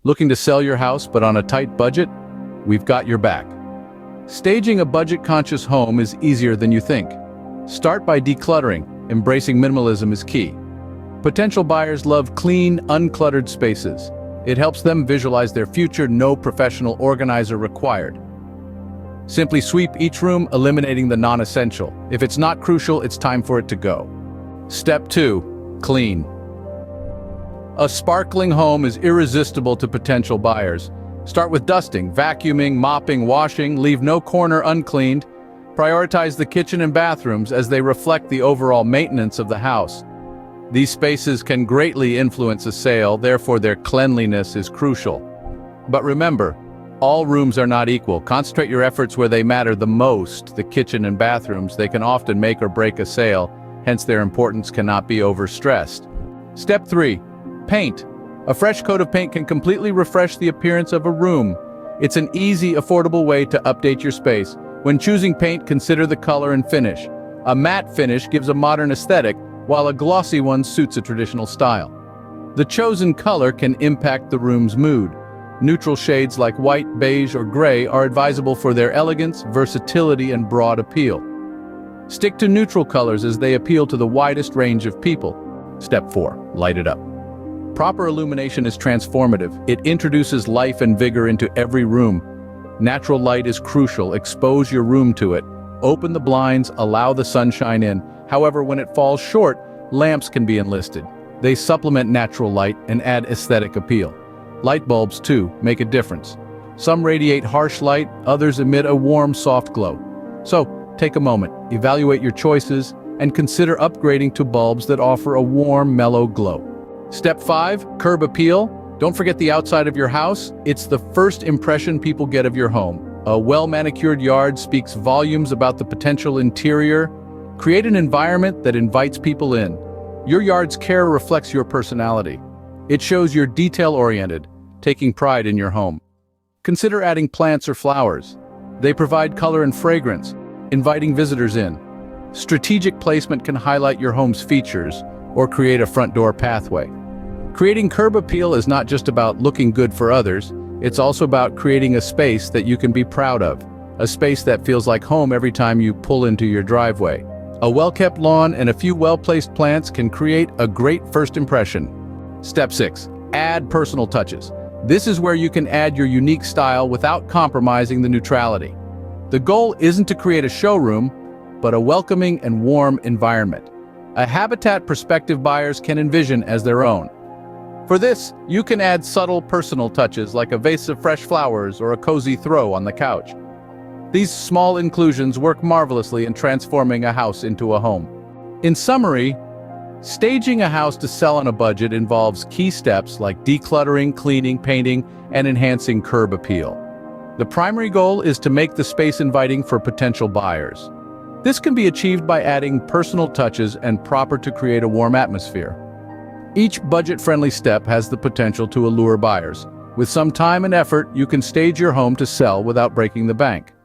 Looking to sell your house but on a tight budget? We've got your back. Staging a budget-conscious home is easier than you think. Start by decluttering. Embracing minimalism is key. Potential buyers love clean, uncluttered spaces. It helps them visualize their future, no professional organizer required. Simply sweep each room, eliminating the non-essential. If it's not crucial, it's time for it to go. Step 2. Clean. A sparkling home is irresistible to potential buyers. Start with dusting, vacuuming, mopping, washing, leave no corner uncleaned. Prioritize the kitchen and bathrooms as they reflect the overall maintenance of the house. These spaces can greatly influence a sale, therefore their cleanliness is crucial. But remember, all rooms are not equal. Concentrate your efforts where they matter the most. The kitchen and bathrooms, they can often make or break a sale, hence their importance cannot be overstressed. Step 3. Paint. A fresh coat of paint can completely refresh the appearance of a room. It's an easy, affordable way to update your space. When choosing paint, consider the color and finish. A matte finish gives a modern aesthetic, while a glossy one suits a traditional style. The chosen color can impact the room's mood. Neutral shades like white, beige, or gray are advisable for their elegance, versatility, and broad appeal. Stick to neutral colors as they appeal to the widest range of people. Step 4. Light it up. Proper illumination is transformative. It introduces life and vigor into every room. Natural light is crucial. Expose your room to it. Open the blinds, allow the sunshine in. However, when it falls short, lamps can be enlisted. They supplement natural light and add aesthetic appeal. Light bulbs, too, make a difference. Some radiate harsh light, others emit a warm, soft glow. So, take a moment, evaluate your choices, and consider upgrading to bulbs that offer a warm, mellow glow. Step 5. Curb appeal. Don't forget the outside of your house. It's the first impression people get of your home. A well-manicured yard speaks volumes about the potential interior. Create an environment that invites people in. Your yard's care reflects your personality. It shows you're detail-oriented, taking pride in your home. Consider adding plants or flowers. They provide color and fragrance, inviting visitors in. Strategic placement can highlight your home's features or create a front door pathway. Creating curb appeal is not just about looking good for others, it's also about creating a space that you can be proud of. A space that feels like home every time you pull into your driveway. A well-kept lawn and a few well-placed plants can create a great first impression. Step 6. Add personal touches. This is where you can add your unique style without compromising the neutrality. The goal isn't to create a showroom, but a welcoming and warm environment. A habitat prospective buyers can envision as their own. For this, you can add subtle personal touches like a vase of fresh flowers or a cozy throw on the couch. These small inclusions work marvelously in transforming a house into a home. In summary, staging a house to sell on a budget involves key steps like decluttering, cleaning, painting, and enhancing curb appeal. The primary goal is to make the space inviting for potential buyers. This can be achieved by adding personal touches and proper to create a warm atmosphere. Each budget-friendly step has the potential to allure buyers. With some time and effort, you can stage your home to sell without breaking the bank.